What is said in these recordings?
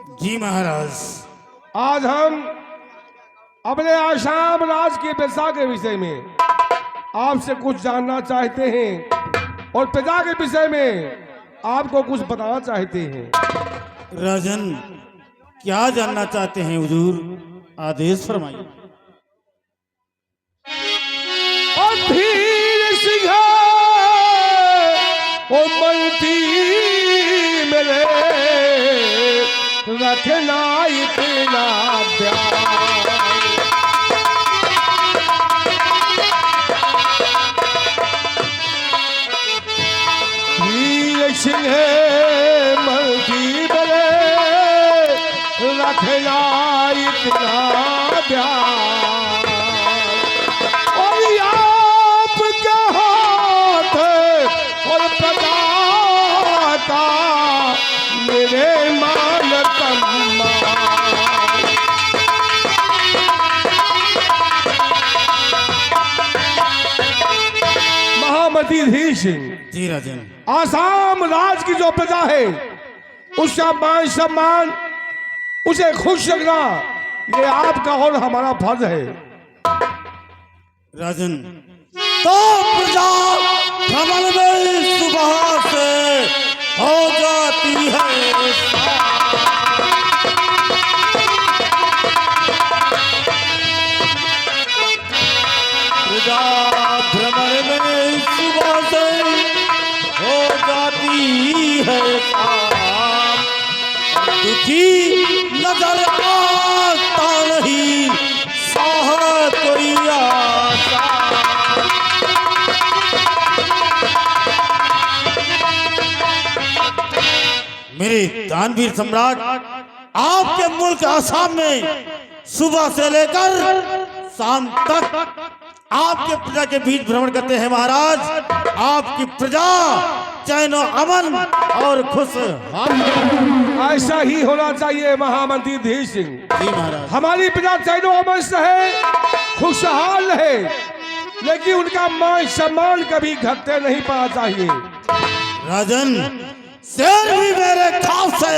जी महाराज। आज हम अपने आसाम राज की प्रजा के विषय में आपसे कुछ जानना चाहते हैं और प्रजा के विषय में आपको कुछ बताना चाहते हैं। राजन, क्या जानना चाहते हैं हुजूर? आदेश फरमाइए। धीर सिंह ओ मंती मेरे रखना इतना प्यार। धीर सिंह मंती मेरे रखना इतना प्यार। मेरे मान महामती धीर सिंह जी राजन। आसाम राज की जो प्रजा है उसका मान सम्मान, उसे खुश रखना, ये आपका और हमारा फर्ज है। राजन, तो प्रजा भ्रमण में सुबह से हो जाती है। प्रजा भ्रमण में सुबह से हो जाती है। दुखी नजर आता नहीं साह कोई आशा। मेरे दानवीर सम्राट, आपके मुल्क आसाम में सुबह से लेकर शाम तक आपके प्रजा के बीच भ्रमण करते हैं महाराज। आपकी प्रजा चैन अमन और खुश। ऐसा ही होना चाहिए महामंत्री धीर सिंह। जी महाराज। हमारी प्रजा चैन अमन से है, खुशहाल है, लेकिन उनका मान सम्मान कभी घटते नहीं पाना चाहिए। राजन, शेर भी मेरे खौफ से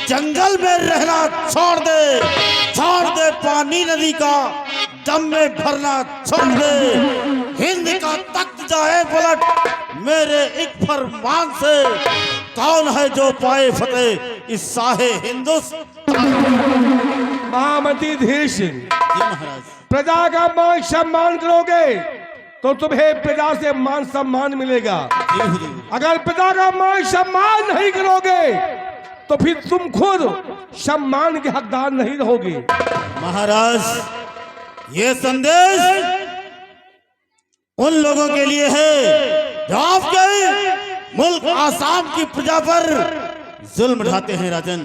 जंगल में रहना छोड़ दे पानी नदी का दम में भरना छोड़ दे। हिंद का तख्त जाए पलट मेरे एक फरमान से। कौन है जो पाए फतेह इस साहे हिंदुस्तान? महामंत्री धीर सिंह, जी महाराज। प्रजा का मान सम्मान करोगे तो तुम्हें प्रजा से मान सम्मान मिलेगा। जी हुजूर। अगर प्रजा का मान सम्मान नहीं करोगे तो फिर तुम खुद सम्मान के हकदार नहीं रहोगे। महाराज, ये संदेश उन लोगों के लिए है जो आपके मुल्क आसाम की प्रजा पर जुल्म ढाते हैं। राजन,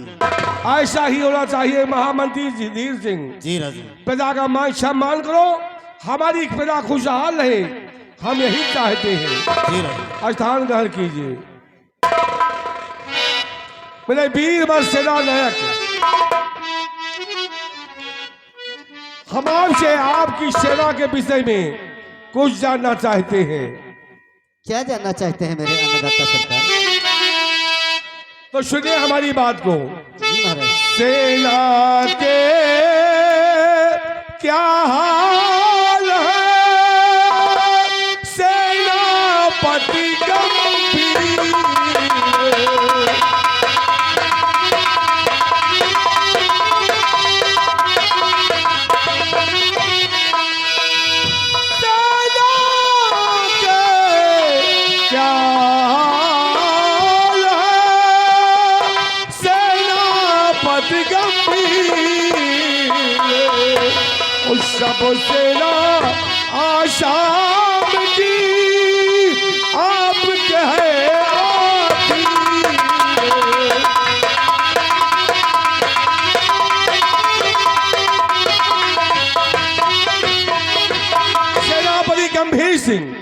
ऐसा ही होना चाहिए महामंत्री धीर सिंह। जी राजन। प्रजा का मान सम्मान करो, हमारी प्रजा खुशहाल रहे, हम यही चाहते हैं। जी राजन। स्थान ग्रहण कीजिए। मेरे वीर व सेना नायक, हम आपसे आपकी सेना के विषय में कुछ जानना चाहते हैं। क्या जानना चाहते हैं मेरे अन्नदाता सरकार? तो सुनिए हमारी बात को। जी महाराज। सेना के क्या हाल है, सेनापति गंभीर। सब सेना आसाम की आपके है आती। सेनापति गंभीर सिंह,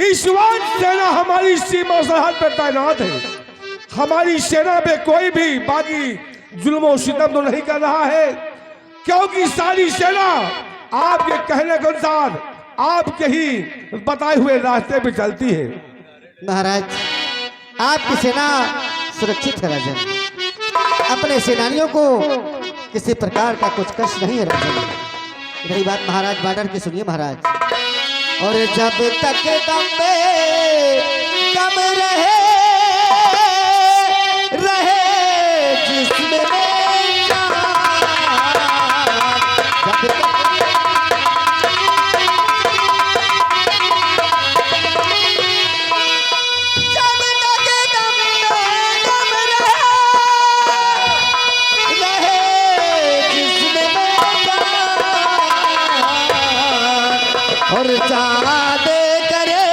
इस वक्त सेना हमारी सीमा सरहद पर तैनात है। हमारी सेना पे कोई भी बाकी जुल्म सितम तो नहीं कर रहा है, क्योंकि सारी सेना आपके कहने के अनुसार आपके ही बताए हुए रास्ते पे चलती है। महाराज, आपकी सेना सुरक्षित है राजन। अपने सेनानियों को किसी प्रकार का कुछ कष्ट नहीं है राजन। रही बात महाराज बॉर्डर की, सुनिए महाराज। और जब तक दम में दम रहे जिस्म में जान, जब तक और चाँद करे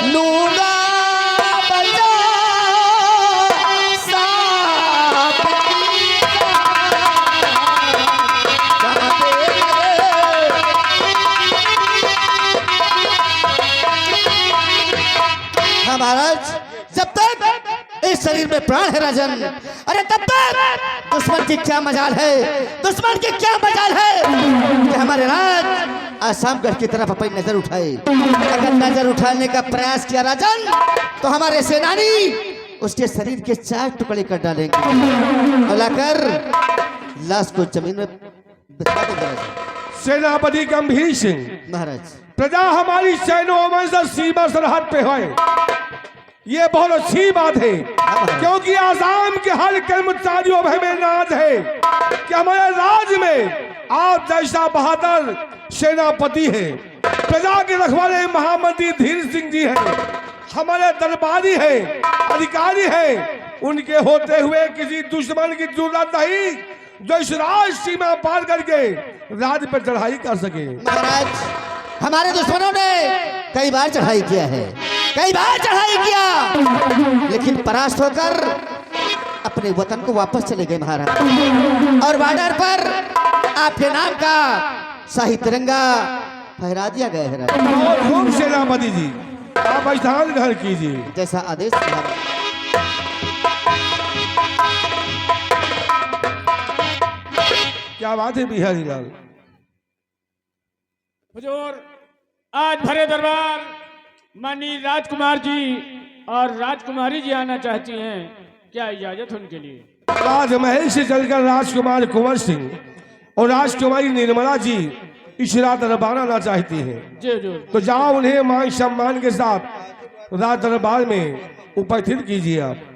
लूंगा बजा सांप की हाँ महाराज, जब तक इस शरीर में प्राण है राजन, अरे तब तक दुश्मन की क्या मजाल है, दुश्मन की क्या मजाल है कि हमारे राज आसामगढ़ की तरफ अपनी नजर उठाए। अगर नजर उठाने का प्रयास किया राजन तो हमारे सेनानी उसके शरीर के 4 टुकड़े कर डालेंगे और लाकर लाश को जमीन में बिठा देंगे राजन। सेनापति गंभीर सिंह महाराज, प्रजा हमारी सैन्य से सीमा सरहद पे है, ये बहुत अच्छी बात है, क्योंकि आसाम के हर कर्मचारियों में हमें नाज है कि हमारे राज्य में आप जैसा बहादुर सेनापति है। प्रजा के रखवाले महामंत्री धीर सिंह जी हैं, हमारे दरबारी हैं, अधिकारी हैं, उनके होते हुए किसी दुश्मन की जरूरत नहीं जो इस राज सीमा पार करके राज्य पर चढ़ाई कर सके। महाराज, हमारे दुश्मनों ने कई बार चढ़ाई किया है, कई बार चढ़ाई किया, लेकिन परास्त होकर अपने वतन को वापस चले गए महाराज। और बॉर्डर पर आपके नाम का शाही तिरंगा फहरा दिया गया है राजा। बहुत खूब सेनापति जी, आप स्थान ग्रहण कीजिए। जैसा आदेश महाराज। क्या बात है बिहारी लाल? हुजूर, आज भरे दरबार माननीय राजकुमार जी और राजकुमारी जी आना चाहती हैं, क्या इजाजत उनके लिए? राजमहल से चलकर राजकुमार कुंवर सिंह और राजकुमारी निर्मला जी इस रात दरबार आना चाहती हैं। जी जी। तो जाओ उन्हें मान सम्मान के साथ राज दरबार में उपस्थित कीजिए आप।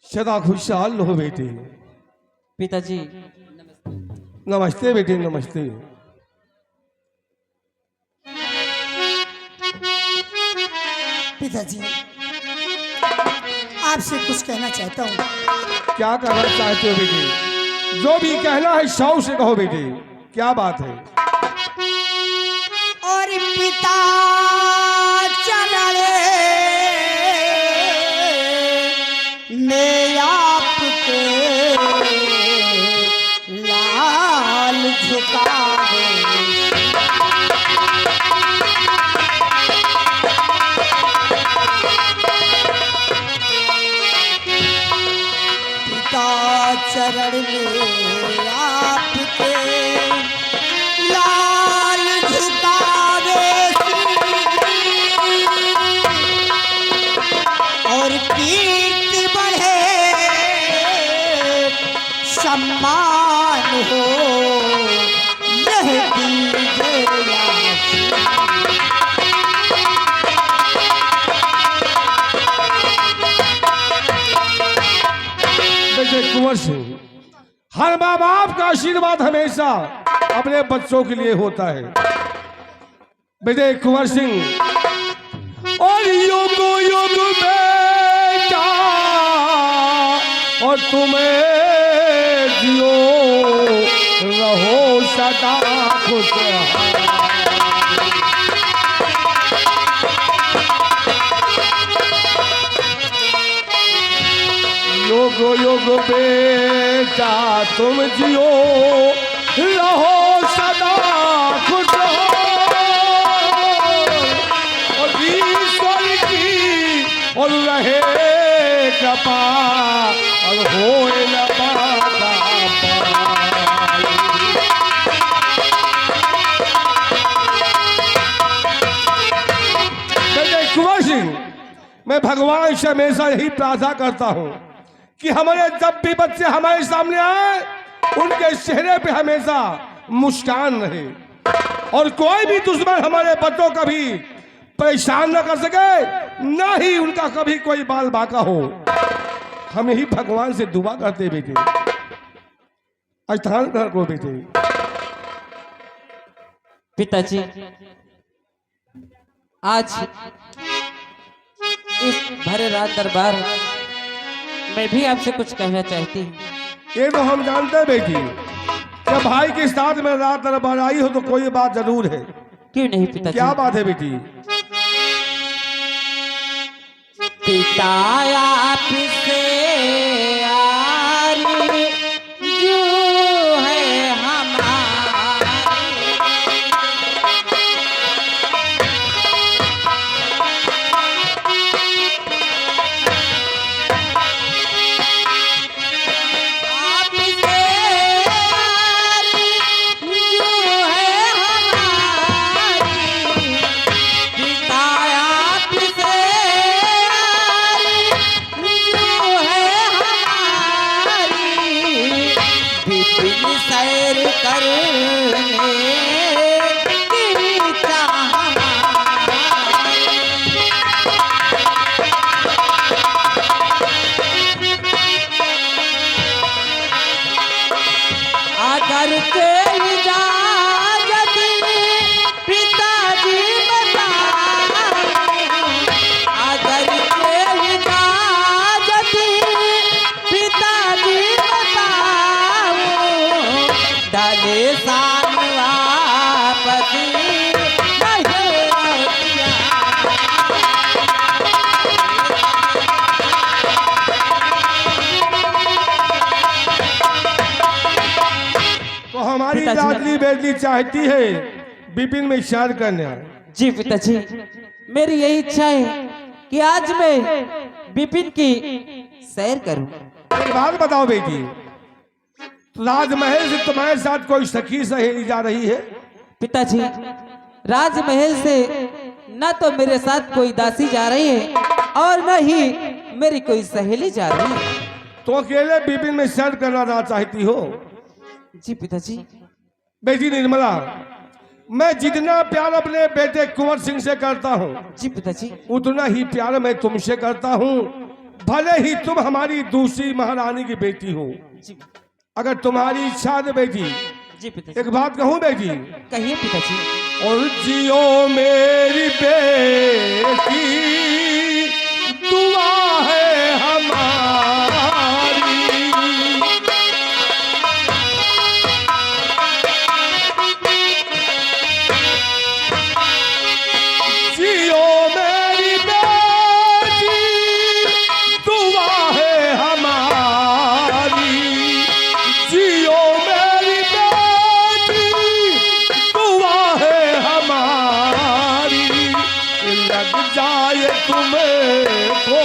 सदा खुशहाल हो बेटे। पिताजी नमस्ते बेटे, नमस्ते। पिताजी, आपसे कुछ कहना चाहता हूँ। क्या कहना चाहते हो बेटे? जो भी कहना है 100 से कहो बेटे, क्या बात है? और पिता चरण में आपके लाल झुकावे, पिता चरण में आपके लाल झुकावे और कीर्ति बढ़े सम्मान हो यह दीजिए बेटे कुंवर सिंह, हर माँ बाप का आशीर्वाद हमेशा अपने बच्चों के लिए होता है। बेटे कुंवर सिंह, और युग युग बेटा और तुम्हें जियो रहो सदा खुशहाल। युग युग बेटा तुम जियो रहो सदा खुश हो और कपाल होए न बाधा पाई। कुंवर सिंह, मैं भगवान से हमेशा यही प्रार्थना करता हूँ कि हमारे जब भी बच्चे हमारे सामने आए उनके चेहरे पे हमेशा मुस्कान रहे और कोई भी दुश्मन हमारे बच्चों का भी परेशान न कर सके, ना ही उनका कभी कोई बाल बाका हो। हम यही भगवान से दुआ करते बेटे, स्थान कर को बेटे। पिताजी, आज इस भरे रात दरबार मैं भी आपसे कुछ कहना चाहती हूँ। ये तो हम जानते हैं बेटी, जब भाई के साथ में रात दरबार आई हो तो कोई बात जरूर है। क्यों नहीं पिताजी? क्या बात है बेटी? पिता आपसे यारी जो है हमारी, आपसे यारी जो है हमारी, पिता आपसे सैर करने की चाह अगर के इजाजत पिताजी बताओ, अगर के इजाजत पिताजी बताओ, डाले शान वापसी नहीं किया। तो हमारी पिताजी। लाडली बेटी चाहती है विपिन में शार करना। जी पिताजी, मेरी यही इच्छा है कि आज मैं विपिन की सैर करूं। एक बात बताओ बेटी, राजमहल से तुम्हारे साथ कोई सखी सहेली जा रही है? पिताजी, राजमहल से न तो मेरे साथ कोई दासी जा रही है और न ही मेरी कोई सहेली जा रही है। तो अकेले विपिन में सैर करना चाहती हो? जी पिताजी। बेटी निर्मला, मैं जितना प्यार अपने बेटे कुंवर सिंह से करता हूँ जी पिताजी। उतना ही प्यार मैं तुमसे करता हूँ, भले ही तुम हमारी दूसरी महारानी की बेटी हो। जी अगर तुम्हारी इच्छा है बेटी, जी पिताजी। एक बात कहूँ बेटी, कहिए पिताजी। और जियो मेरी बेटी, दुआ है हमारी। जियो मेरी बेटी, दुआ है हमारी। जियो मेरी बेटी, दुआ है हमारी। लग जाए तुम्हें को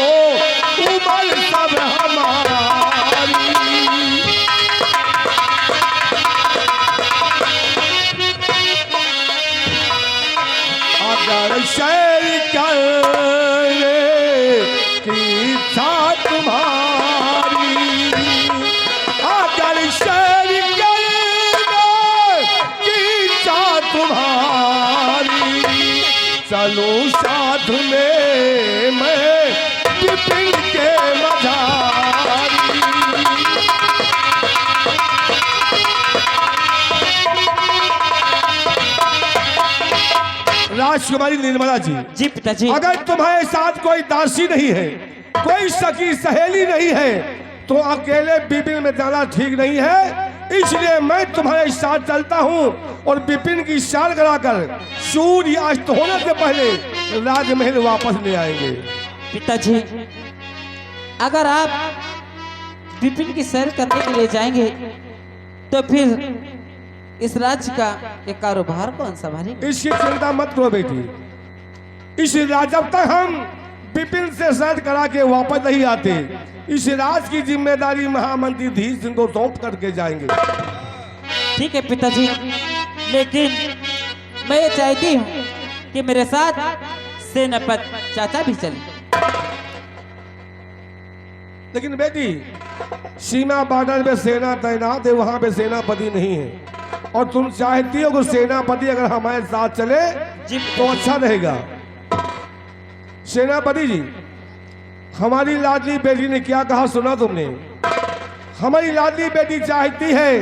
उम्र सब हमारी। अगर शैर करने की इच्छा तुम्हारी, अगर शैर करने की इच्छा तुम्हारी, चलो साथ में मैं विपिन के मझारी। राजकुमारी निर्मला जी, जी पिताजी। अगर तुम्हारे साथ कोई दासी नहीं है, कोई सखी सहेली नहीं है, तो अकेले विपिन में जाना ठीक नहीं है। इसलिए मैं तुम्हारे साथ चलता हूँ और विपिन की शाल कराकर सूर्य अस्त होने से पहले राजमहल वापस ले आएंगे। पिताजी, अगर आप विपिन की सैर करने के लिए जाएंगे तो फिर इस राज्य का ये कारोबार कौन संभालेंगे? इसकी चिंता मत करो बेटी। इस जब तक हम विपिन से शर्त करा के वापस नहीं आते, इस राज की जिम्मेदारी महामंत्री धीर सिंह को सौंप करके जाएंगे। ठीक है पिताजी, लेकिन मैं ये चाहती हूँ कि मेरे साथ सेनापति चाचा भी चले। लेकिन बेटी, सीमा बॉर्डर पे सेना तैनात है, वहां पे सेनापति नहीं है, और तुम चाहती हो कि सेनापति अगर हमारे साथ चले जी तो अच्छा रहेगा। सेनापति जी, हमारी लाडली बेटी ने क्या कहा सुना तुमने? हमारी लाडली बेटी चाहती है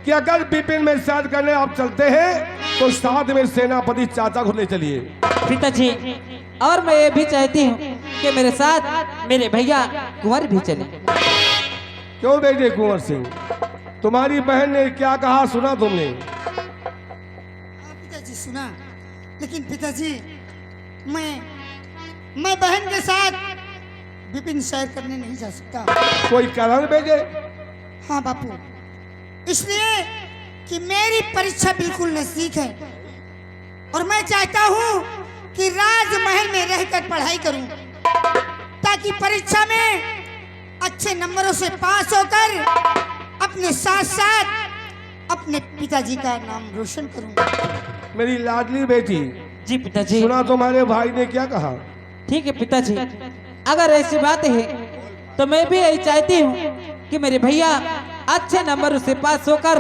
कि अगर विपिन में सैर करने आप चलते हैं तो साथ में सेनापति चाचा को ले चलिए। पिताजी, और मैं ये भी चाहती हूँ कि मेरे साथ मेरे भैया कुंवर भी चले। क्यों बेटे कुंवर सिंह, तुम्हारी बहन ने क्या कहा सुना तुमने? पिताजी सुना, लेकिन पिताजी मैं बहन के साथ विपिन सैर करने नहीं जा सकता। कोई कारण बेटे? हाँ बापू, इसलिए कि मेरी परीक्षा बिल्कुल नजदीक है और मैं चाहता हूँ कि राजमहल में रहकर पढ़ाई करूँ, ताकि परीक्षा में अच्छे नंबरों से पास होकर अपने साथ साथ अपने पिताजी का नाम रोशन करूँ। मेरी लाडली बेटी, जी पिताजी। सुना तुम्हारे भाई ने क्या कहा? ठीक है पिताजी, अगर ऐसी बात है तो मैं भी यही चाहती हूँ कि मेरे भैया अच्छे नंबर से पास होकर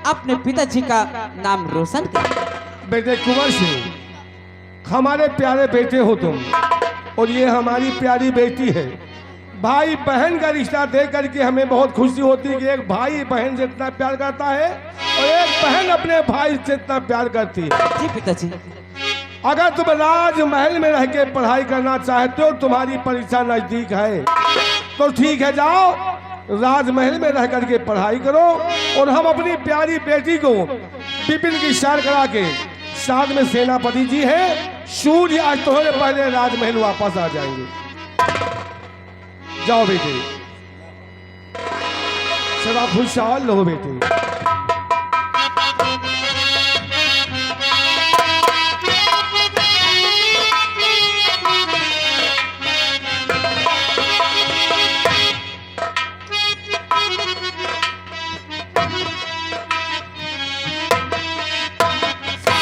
अपने पिताजी का नाम रोशन करें। बेटे कुंवर सिंह, हमारे प्यारे बेटे हो तुम, और ये हमारी प्यारी बेटी है। भाई बहन का रिश्ता देख करके हमें बहुत खुशी होती है कि एक भाई बहन से इतना प्यार करता है और एक बहन अपने भाई से इतना प्यार करती है। जी पिताजी। अगर तुम राजमहल में रह के पढ़ाई करना चाहते हो, तुम्हारी परीक्षा नजदीक है, तो ठीक है, जाओ राजमहल में रह करके पढ़ाई करो, और हम अपनी प्यारी बेटी को विपिन की सैर करा के साथ में सेनापति जी हैं, सूर्य आज थोड़े पहले राजमहल वापस आ जाएंगे। जाओ बेटे, सदा खुशहाल रहो बेटे।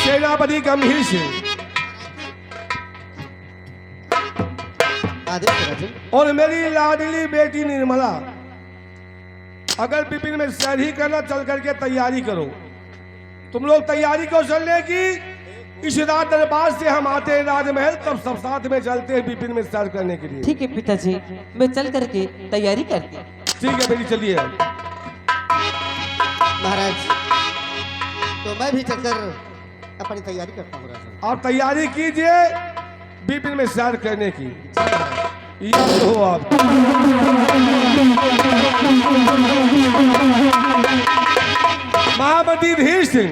सेनापति गंभीर सिंह और मेरी लाडली बेटी निर्मला, अगर विपिन में सैर ही करना, चल करके तैयारी करो। तुम लोग तैयारी क्यों चलने की? इस रात दरबार से हम आते हैं राजमहल, तब सब साथ में चलते हैं विपिन में सैर करने के लिए। ठीक है पिताजी, मैं चल करके तैयारी करती हूँ। ठीक है बेटी, चलिए। महाराज, तो मैं भी चलकर अपनी तैयारी करता हूँ राजन। आप तैयारी कीजिए विपिन में सैर करने की। याद हो आप। महामंत्री धीर सिंह,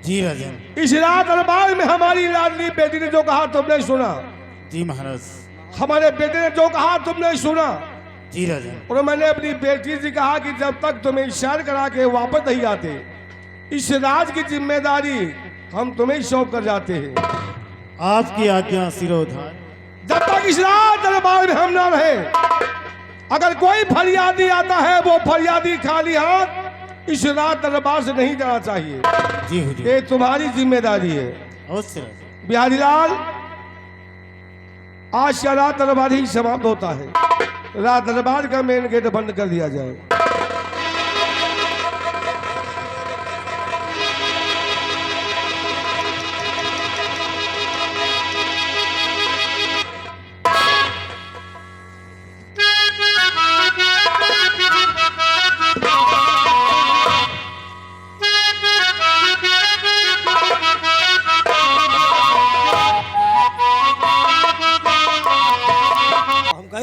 जी राजन। इस रात दरबार में हमारी लाडली बेटी ने जो कहा तुमने सुना? जी महाराज। हमारे बेटे ने जो कहा तुमने सुना? जी राजन। और मैंने अपनी बेटी से कहा कि जब तक तुम्हें सैर करा के वापस नहीं आते, इस राज की जिम्मेदारी हम तुम्हें सौंप कर जाते हैं। आपकी आज्ञा सिरोधार। जब तक इस राज दरबार में हम ना रहे, अगर कोई फरियादी आता है, वो फरियादी खाली हाथ इस राज दरबार से नहीं जाना चाहिए। जी हुजूर। ये तुम्हारी जिम्मेदारी है। अवश्य राजन। बिहारी लाल, आज से रात दरबार ही समाप्त होता है। रात दरबार का मेन गेट बंद कर दिया जाए।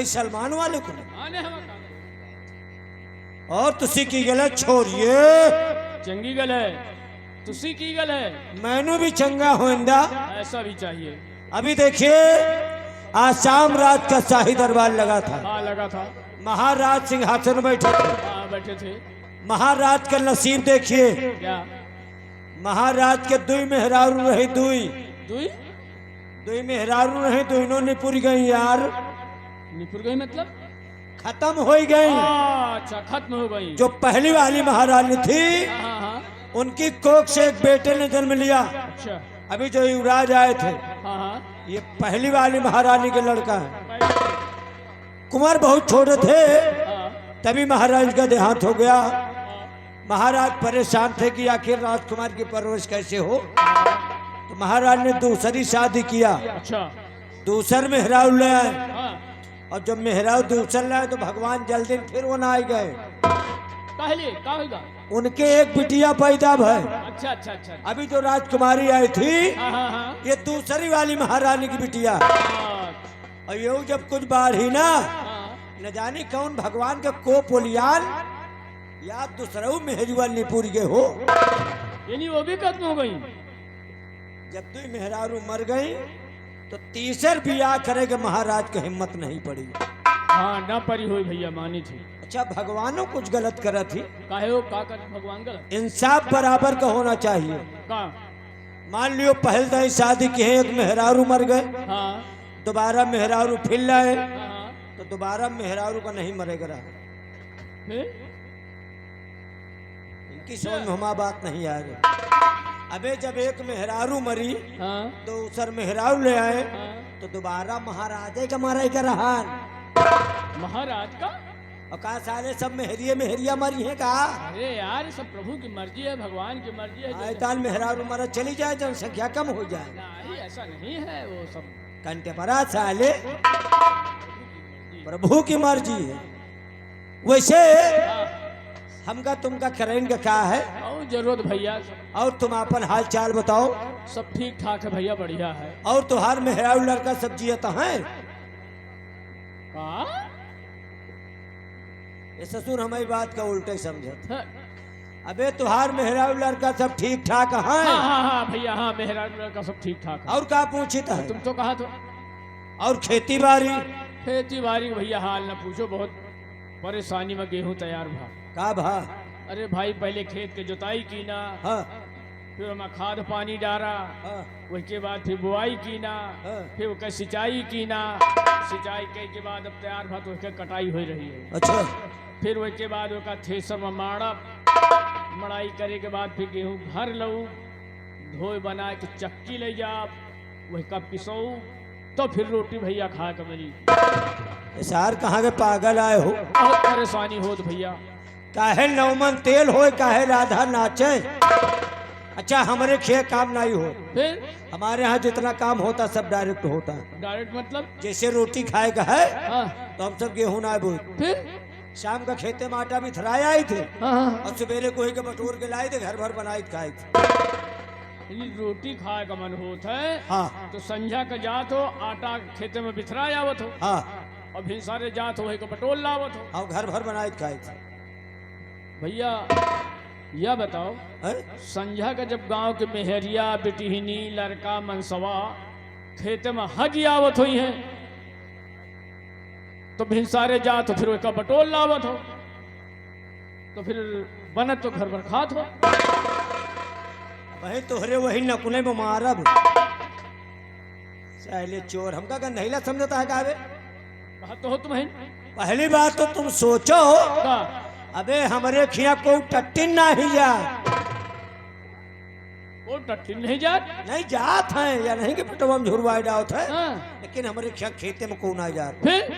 सलमान वाले को आने हम और तुसी की गल छोड़िए, चंगी गल है, तुसी की गल है, मैनू भी चंगा होंदा। ऐसा भी चाहिए। अभी देखिए, आज शाम रात का शाही दरबार लगा था। हाँ लगा था। महाराज सिंहासन बैठे थे। हाँ बैठे थे। महाराज का नसीब देखिए, क्या? महाराज के दुई मेहरारू रही, दुई दुई दो मेहरारू रहे तो इन्होंने पूरी गई यार, निपुर गई मतलब? खत्म हो गई। अच्छा, खत्म हो गई। जो पहली वाली महारानी थी हाँ हाँ हाँ, उनकी कोख से एक बेटे ने जन्म लिया। अच्छा, अभी जो युवराज आए थे हाँ हाँ, ये पहली वाली महारानी के लड़का है। कुमार बहुत छोटे थे हाँ, तभी महाराज का देहांत हो गया। महाराज परेशान थे कि आखिर राजकुमार की परवरिश कैसे हो, तो महाराज ने दूसरी शादी किया। अच्छा, दूसर मेहरारू ले आए, हाँ, और जब मेहरारू दूसर लाए तो भगवान जल्दी फिर वो ना आ गए। पहले क्या होगा? उनके एक बिटिया पैदा भय। अच्छा अच्छा अच्छा, अभी जो राजकुमारी आई थी हाँ हाँ हाँ, ये दूसरी वाली महारानी की बिटिया। हाँ, और ये जब कुछ बाढ़ी ना, हाँ, न जाने कौन भगवान के को पोलियान या दूसरा मेहरुआ निपुर के हो। यानी वो भी खत्म हो गई। जब तू मेहरारू मर गई तो तीसर बियाह करे के महाराज के हिम्मत नहीं पड़ी। हाँ, ना परी हुई भैया, मानी थी। अच्छा, भगवानों कुछ गलत करा थी। काहे हो, का कर भगवान गलत? इंसाफ बराबर का होना चाहिए। का? मान लियो पहल दही शादी की है, एक मेहरारू मर गए, हाँ दोबारा मेहरारू फिर लाए हाँ, तो दोबारा मेहरारू का नहीं मरेगा रहा। फिर इनकी समझ में हमारा बात नहीं आ रही। अबे जब एक मेहरारू मरी हाँ तो उसर मेहरारू ले आए हाँ, तो दोबारा महाराजे का मारा का रहा। महाराज का? और कहा साले सब मेहरिया मरी है कहा। अरे यार, सब प्रभु की मर्जी है, भगवान की मर्जी है। आयतान मेहरारू मरा चली जाए, जनसंख्या कम हो जाए। नहीं, ऐसा नहीं है, वो सब कंटे परा साले प्रभु की मर्जी है। वैसे हमका तुमका करेंगे क्या है, और जरूरत भैया, और तुम अपन हाल चाल बताओ। सब ठीक ठाक है भैया, बढ़िया है। और तुहार मेहरारू लड़का सब्जी तो है। का? ये ससुर हमारी बात का उल्टे समझत। हाँ अबे तुहार मेहरारू लड़का सब ठीक ठाक है। हाँ हाँ भैया, हाँ, मेहरारू का सब ठीक ठाक है। और का पूछित है। तुम तो कहा तो और खेती बाड़ी खेती बाड़ी भैया हाल न पूछो, बहुत परेशानी में गेहूं तैयार भा। का भा। अरे भाई, पहले खेत के जुताई की ना, हाँ फिर हमें खाद पानी डाला, हाँ उसके बाद फिर बुआई की ना, हाँ। फिर उसके सिंचाई की ना, सिंचाई के बाद अब तैयार भा तो उसके कटाई हो रही है। अच्छा फिर उसके बाद उसका थ्रेसर में माड़ब, मड़ाई करे के बाद फिर गेहूं भर लऊ, धोए बना के चक्की ले जाब, वही का पिसऊ, तो फिर रोटी भैया खा के मिली। सार कहाँ के पागल आए हो। बहुत परेशानी होत भैया। काहे नौमन तेल हो, काहे राधा नाचे। अच्छा हमारे खे काम नहीं हो। फिर हमारे यहाँ जितना काम होता सब डायरेक्ट होता है। डायरेक्ट मतलब? जैसे रोटी खाएगा है हाँ, तो हम सब गेहूं ना बोए। फिर शाम का खेते में आटा भी थराए आए थे, हाँ हाँ, और सवेरे कोई के बटोर के लाए थे, घर भर बनाए खाए थे। यानी रोटी खाए का मन होत है। हाँ तो संझा का जात हो, आटा खेते में बिथरा आवत हो, हाँ और भिनसारे जात हो, वही का पटोल लावत हो। और घर भर बनाए खाए थे। भैया यह बताओ, हैं? संझा का जब गांव के मेहरिया, बेटिहनी, लड़का, मनसवा खेते में हज आवत हुई है, तो भिनसारे जात हो, फिर उसका बटोल लावत हो, तो फिर बनत तो घर भर खात हो। वही तोहरे वही नकुले में मारब। साले चोर हमका का नहीं समझता है कावे। कहा तो हो तुम्हें पहली बात तो तुम सोचो, का? अबे हमारे खिया को टट्टिन नहीं जा। वो टट्टी नहीं जात? नहीं जात है या नहीं कि पटवा में झुरवाई डाउत है, हाँ, लेकिन हमारे खिया खेते में कौन आ जा। फिर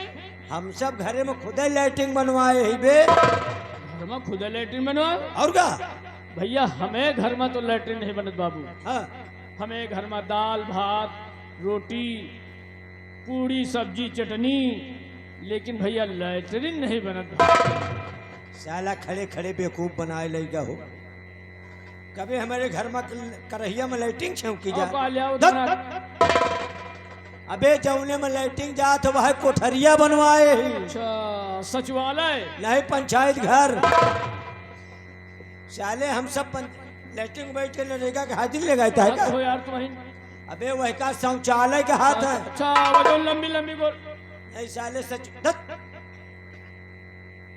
हम सब घरे में खुदे लाइटिंग बनवाए ही बे। घर में खुद लेटरिन बनवा। और का भैया हमें घर में तो लेटरिन नहीं बनत बाबू। हाँ हमें घर में दाल भात रोटी पूड़ी सब्जी चटनी, लेकिन भैया लेटरिन नहीं बनत। साला खड़े खड़े बेवकूफ बनाए लेगा हो। कभी हमारे घर में करहिया में लाइटिंग छौकी जा। और का ले आओ धत। तना। अबे जौने में लाइटिंग जात वह कोठरिया बनवाए ही, अच्छा, सचिवालय? नहीं पंचायत घर। साले हम सब लाइटिंग बैठे नरेगा के हाजिर ले गए था हाँ, का? तो हो यार तुम्हें। अबे वह का शौचालय के हाथ है। अच्छा, वो जो लंबी लंबी गोल। नहीं साले सच धत।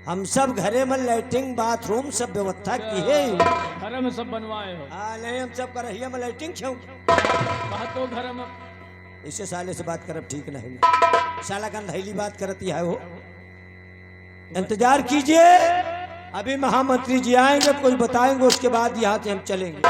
हम सब घरे में लाइटिंग बाथरूम सब व्यवस्था की है। घर में सब बनवाए हो? हाँ नहीं हम सब करहिया में लाइटिंग छौ। कहा तो घर में इससे साले से बात करब ठीक नहीं। साला गंधैली बात करती है वो। इंतजार कीजिए, अभी महामंत्री जी आएंगे, कोई बताएंगे, उसके बाद यहाँ से हम चलेंगे।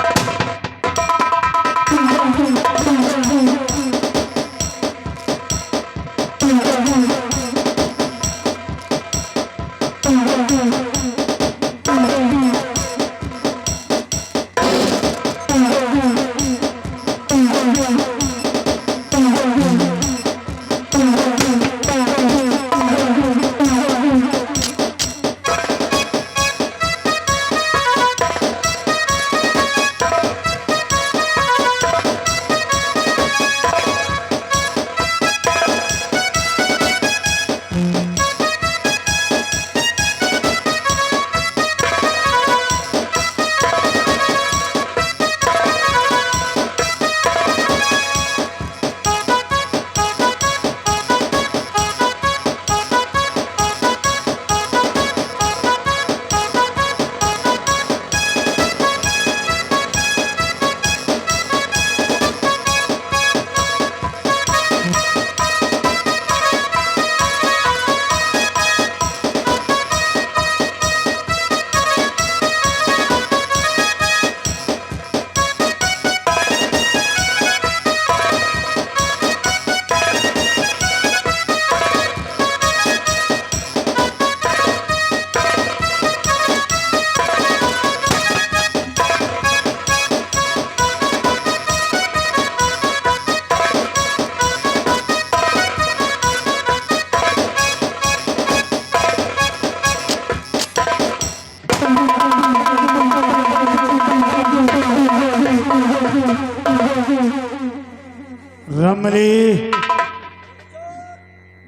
रमली,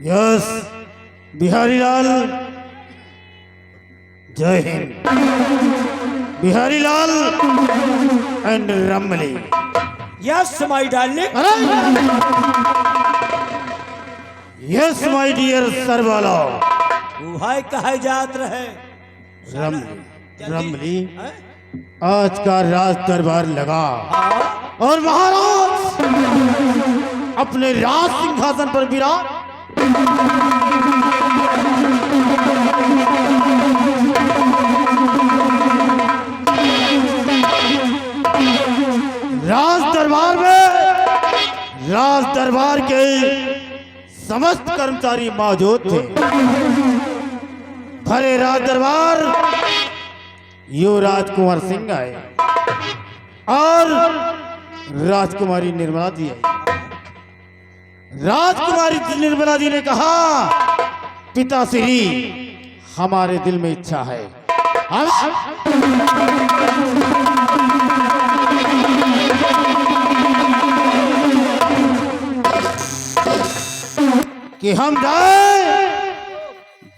यस, बिहारी लाल, जय हिंद। Bihari Lal and Ramli. Yes my darling. Yes my dear सरवाला। भाई कहे जात रहे रमली, रमली, आज का राज दरबार लगा और महाराज अपने राज सिंहासन पर विराज। राज दरबार के समस्त कर्मचारी मौजूद थे। भरे राज दरबार युवराज कुंवर सिंह आए और राजकुमारी निर्मला जी आई। राजकुमारी निर्मला जी ने कहा, पिताश्री हमारे दिल में इच्छा है कि हम जाए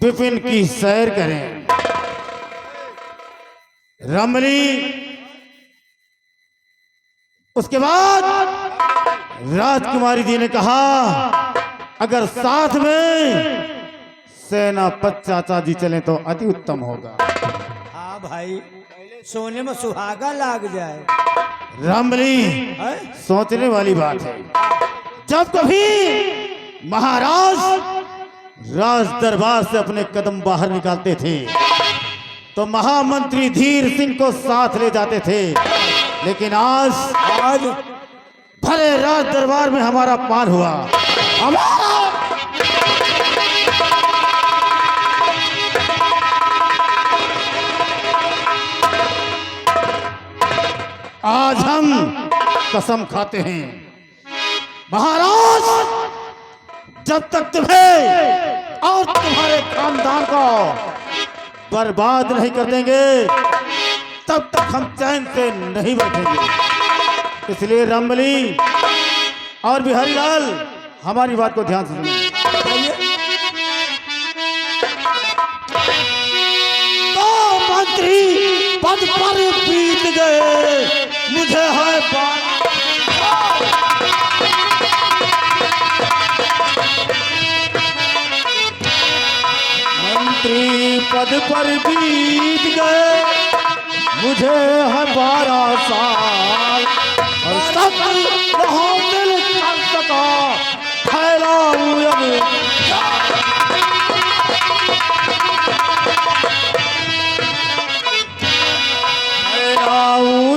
विपिन की सैर करें। रमली उसके बाद राजकुमारी जी ने कहा, अगर साथ में सेनापति चाचा जी चले तो अति उत्तम होगा। हाँ भाई, सोने में सुहागा लाग जाए। रमली सोचने वाली बात है। जब कभी महाराज राज दरबार से अपने कदम बाहर निकालते थे तो महामंत्री धीर सिंह को साथ ले जाते थे, लेकिन आज भरे राज दरबार में हमारा पार हुआ। आज हम कसम खाते हैं, महाराज जब तक तुम्हें और तुम्हारे खानदान को बर्बाद नहीं कर देंगे तब तक हम चैन से नहीं बैठेंगे। इसलिए रमली और बिहारी लाल हमारी बात को ध्यान से सुनिए। तो मंत्री पद पर बीत गए, मुझे है मंत्री पद पर बीत गए, मुझे है 12 साल और तक दिल कर का फैलाऊं अब फैलाऊं